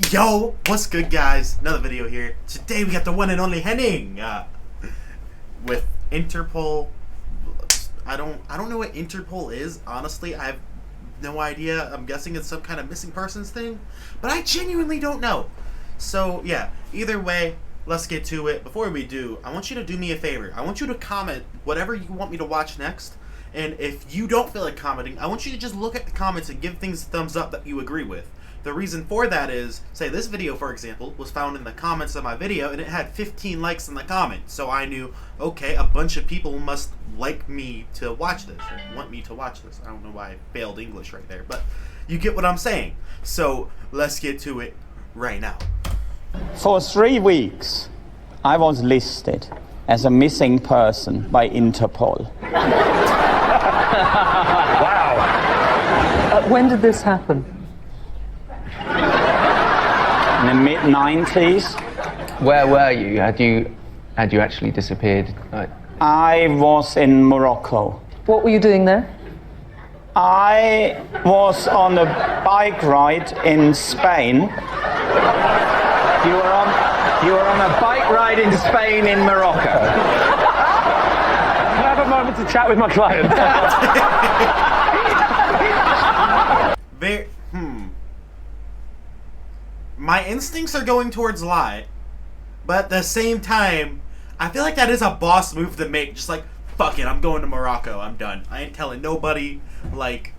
Yo, what's good, guys? Another video here. Today we got the one and only Henning with Interpol. I don't know what Interpol is. Honestly, I have no idea. I'm guessing it's some kind of missing persons thing, but I genuinely don't know. So yeah, either way, let's get to it. Before we do, I want you to do me a favor. I want you to comment whatever you want me to watch next. And if you don't feel like commenting, I want you to just look at the comments and give things a thumbs up that you agree with. The reason for that is, say this video, for example, was found in the comments of my video, and it had 15 likes in the comments. So I knew, okay, a bunch of people must like me to watch this, or want me to watch this. I don't know why I failed English right there, but you get what I'm saying. So let's get to it right now. For 3 weeks, I was listed as a missing person by Interpol. Wow. When did this happen? In the mid-90s. Where were you? Had you actually disappeared? I was in Morocco. What were you doing there? I was on a bike ride in Spain. You were on a bike ride in Spain in Morocco. Can I have a moment to chat with my client? My instincts are going towards lie, but at the same time, I feel like that is a boss move to make. Just like, fuck it, I'm going to Morocco, I'm done. I ain't telling nobody. Like,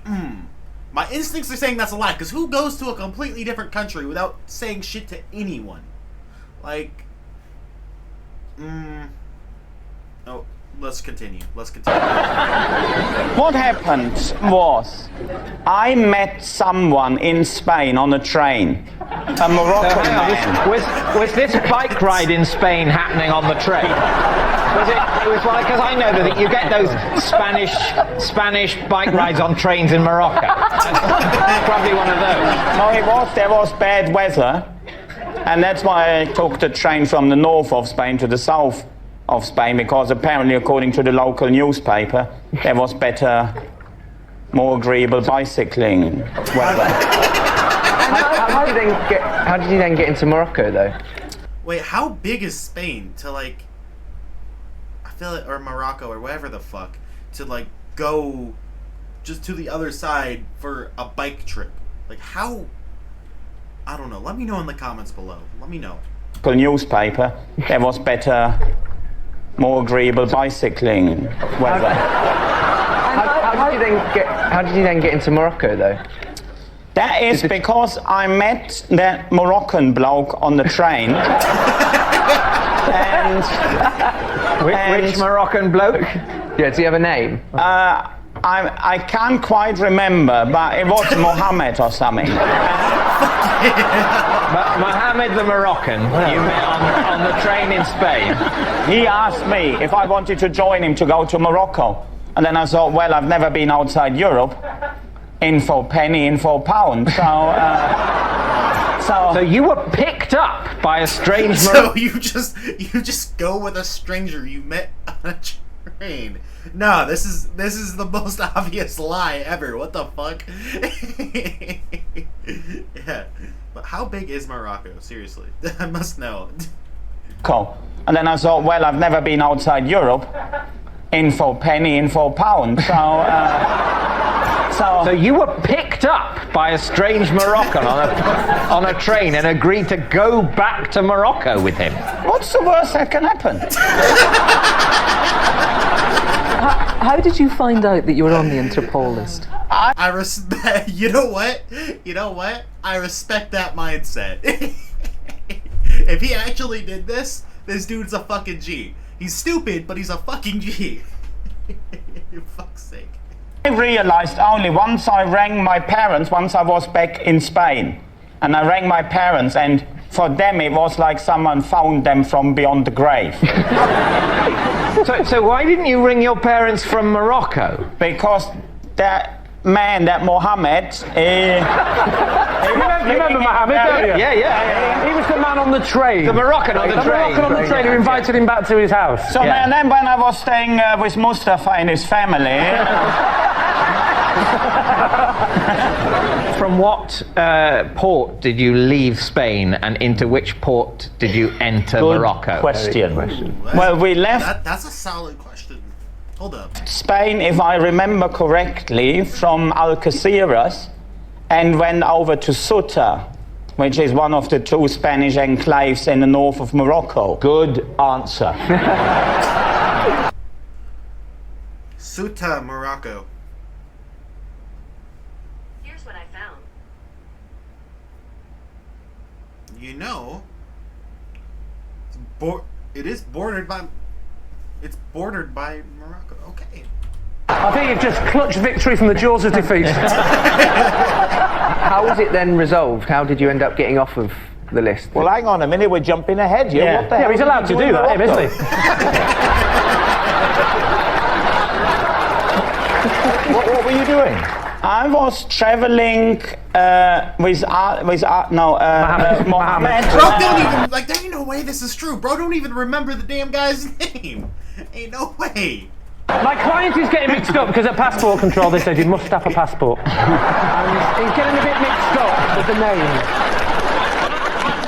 my instincts are saying that's a lie, because who goes to a completely different country without saying shit to anyone? Like, oh, let's continue. What happened was, I met someone in Spain on a train. A Moroccan man. Was this bike ride in Spain happening on the train? It was like, because I know that you get those Spanish bike rides on trains in Morocco. Probably one of those. No, there was bad weather, and that's why I took the train from the north of Spain to the south of Spain, because apparently, according to the local newspaper, there was better, more agreeable bicycling weather. How did you then get into Morocco, though? Wait, how big is Spain to, like, I feel like, or Morocco, or whatever the fuck, to, like, go just to the other side for a bike trip? Like, how? I don't know. Let me know in the comments below. Let me know. Local newspaper, there was better, more agreeable bicycling weather. How did you then get into Morocco, though? That is because I met that Moroccan bloke on the train. Which Moroccan bloke? Yeah, does he have a name? I can't quite remember, but it was Mohammed or something. But Mohammed the Moroccan, you met on the train in Spain. He asked me if I wanted to join him to go to Morocco. And then I thought, well, I've never been outside Europe. In for penny, in for pound. So you were picked up by a strange So you just go with a stranger you met on a train. No, this is the most obvious lie ever. What the fuck? Yeah. But how big is Morocco? Seriously. I must know. Cool. And then I thought, well, I've never been outside Europe. In for penny, in for pound. So you were picked up by a strange Moroccan on a train and agreed to go back to Morocco with him. What's the worst that can happen? How did you find out that you were on the Interpol list? I respect. You know what? I respect that mindset. If he actually did this dude's a fucking G. He's stupid, but he's a fucking G. For fuck's sake. I realized only once I rang my parents, once I was back in Spain. And I rang my parents, and for them it was like someone found them from beyond the grave. So why didn't you ring your parents from Morocco? Because that man, that Mohammed, you remember Mohammed, don't you? Yeah. He was the man on the train. The Moroccan on the train. The Moroccan on the train who invited him back to his house. So then when I was staying with Mustafa and his family... From what port did you leave Spain, and into which port did you enter Morocco? Question. Ooh, Well, we left that's a solid question. Hold up. Spain, if I remember correctly, from Algeciras and went over to Ceuta, which is one of the 2 Spanish enclaves in the north of Morocco. Good answer. Ceuta, Morocco. Here's what I found. You know, it's bordered by Morocco. Okay. I think you've just clutched victory from the jaws of defeat. How was it then resolved? How did you end up getting off of the list? Well, hang on a minute, we're jumping ahead here. Yeah. What the Yeah, hell he's did allowed you to in do that, Morocco? isn't he? What were you doing? I was traveling with Mohammed. Bro, don't even there ain't no way this is true. Bro, don't even remember the damn guy's name. Ain't no way. My client is getting mixed up because at passport control they said you must have a passport. And he's getting a bit mixed up with the name.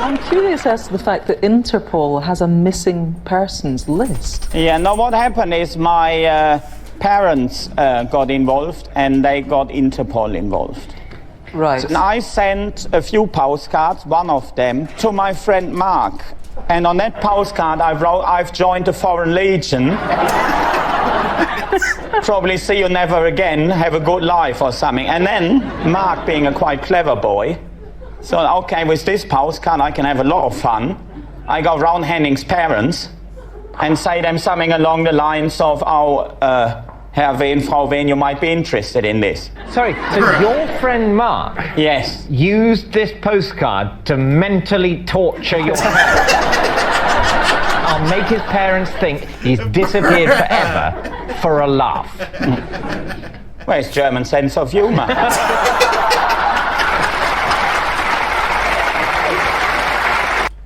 I'm curious as to the fact that Interpol has a missing persons list. Yeah, no, what happened is my parents got involved and they got Interpol involved. Right. And I sent a few postcards, one of them, to my friend Mark. And on that postcard I wrote, I've joined the Foreign Legion. Probably see you never again, have a good life or something. And then, Mark being a quite clever boy, so okay, with this postcard I can have a lot of fun. I go round Henning's parents and say them something along the lines of, oh, Herr Wehn, Frau Wehn, you might be interested in this. Sorry, so your friend Mark Yes. used this postcard to mentally torture your parents. I'll make his parents think he's disappeared forever for a laugh. Where's German sense of humour?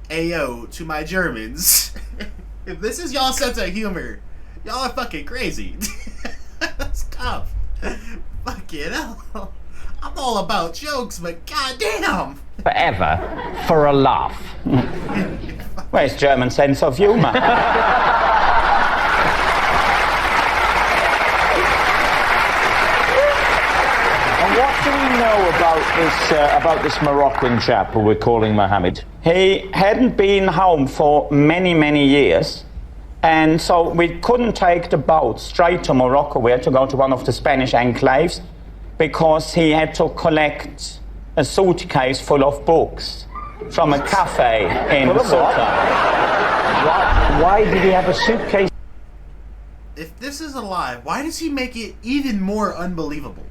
Ayo, to my Germans. If this is y'all sense of humor, y'all are fucking crazy. That's tough. Fucking hell. I'm all about jokes, but goddamn. Forever for a laugh. Where's German sense of humour? And what do we know about this Moroccan chap who we're calling Mohammed? He hadn't been home for many, many years. And so we couldn't take the boat straight to Morocco. We had to go to one of the Spanish enclaves because he had to collect a suitcase full of books from a cafe in Ceuta. Why did he have a suitcase? If this is a lie, why does he make it even more unbelievable?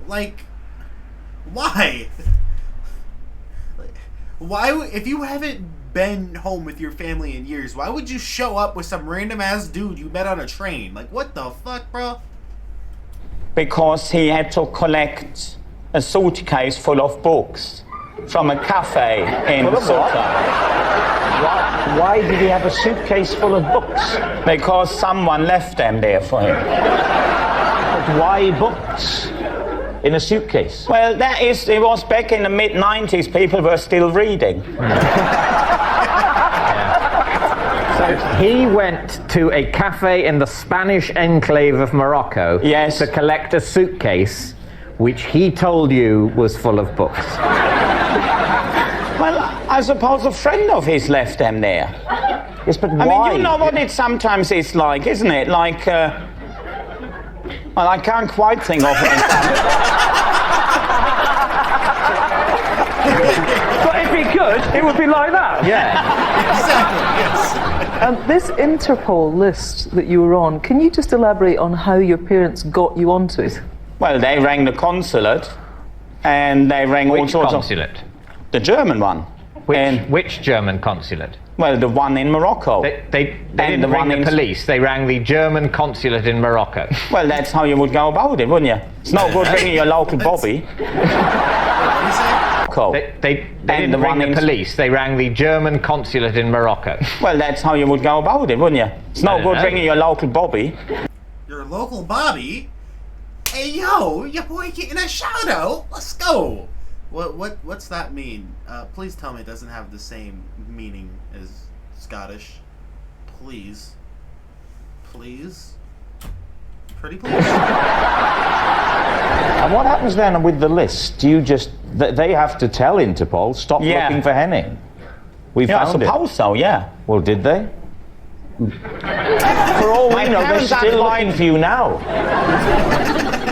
Like, why? Why, if you haven't been home with your family in years, why would you show up with some random ass dude you met on a train? Like, what the fuck, bro? Because he had to collect a suitcase full of books from a cafe in Ceuta. Why did he have a suitcase full of books? Because someone left them there for him. But why books in a suitcase? Well, it was back in the mid-90s, people were still reading. So he went to a cafe in the Spanish enclave of Morocco Yes. to collect a suitcase which he told you was full of books. Well, I suppose a friend of his left them there. Yes, but I why? mean, you know what it sometimes is like, isn't it? Like, well, I can't quite think of it. But if he could, it would be like that. Yeah. Exactly, yes. This Interpol list that you were on, can you just elaborate on how your parents got you onto it? Well, they rang the consulate, and they rang all Which sorts consulate? of... The German one. Which German consulate? Well, the one in Morocco. They didn't ring the police, they rang the German consulate in Morocco. Well, that's how you would go about it, wouldn't you? It's no good ringing your local bobby. They didn't ring the police, they rang the German consulate in Morocco. Well, that's how you would go about it, wouldn't you? It's no good ringing your local bobby. Your local Bobby? Hey yo, your boy getting a shout out. Let's go. What's that mean? Please tell me it doesn't have the same meaning as Scottish. Please. Please? Pretty please? And what happens then with the list? Do you just... They have to tell Interpol, stop looking for Henning. We found I suppose so, yeah. Well, did they? For all we know, they're still looking for you now.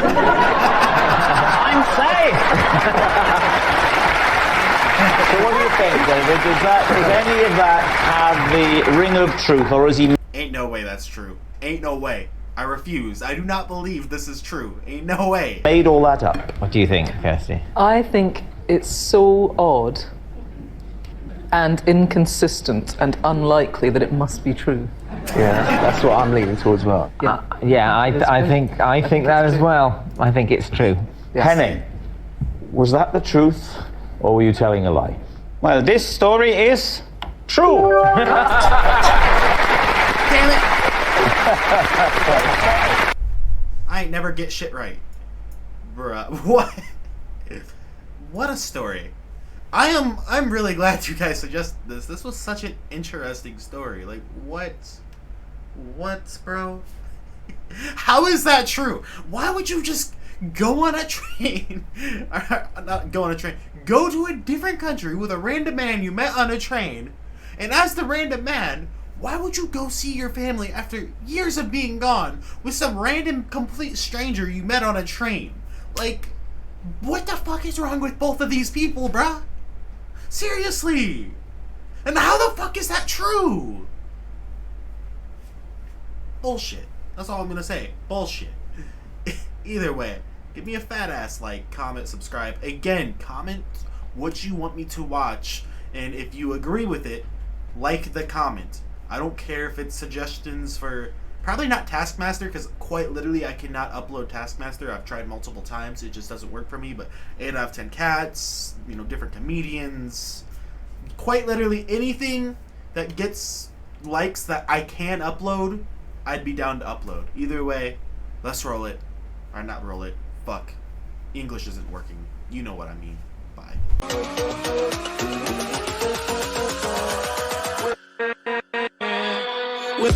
I'm safe! So what do you think, David? Does any of that have the ring of truth, or is he... Ain't no way that's true. Ain't no way. I refuse. I do not believe this is true. Ain't no way. made all that up? What do you think, Kirsty? I think it's so odd and inconsistent and unlikely that it must be true. Yeah, that's what I'm leaning towards. Well, I think that as well. I think it's true. yes. Henning, was that the truth, or were you telling a lie? Well, this story is true. Damn it! I ain't never get shit right. Bruh. What? What a story. I'm really glad you guys suggested this. This was such an interesting story. Like, what? What, bro? How is that true? Why would you just go on a train? Not go on a train. Go to a different country with a random man you met on a train, and as the random man, why would you go see your family after years of being gone with some random complete stranger you met on a train? Like, what the fuck is wrong with both of these people, bruh? Seriously. And how the fuck is that true? Bullshit. That's all I'm gonna say. Bullshit. Either way, give me a fat ass like, comment, subscribe. Again, comment what you want me to watch, and if you agree with it, like the comment. I don't care if it's suggestions for... Probably not Taskmaster, because quite literally I cannot upload Taskmaster. I've tried multiple times. It just doesn't work for me. But 8 out of 10 cats, you know, different comedians. Quite literally anything that gets likes that I can upload, I'd be down to upload. Either way, let's roll it. Or not roll it. Fuck. English isn't working. You know what I mean. Bye. With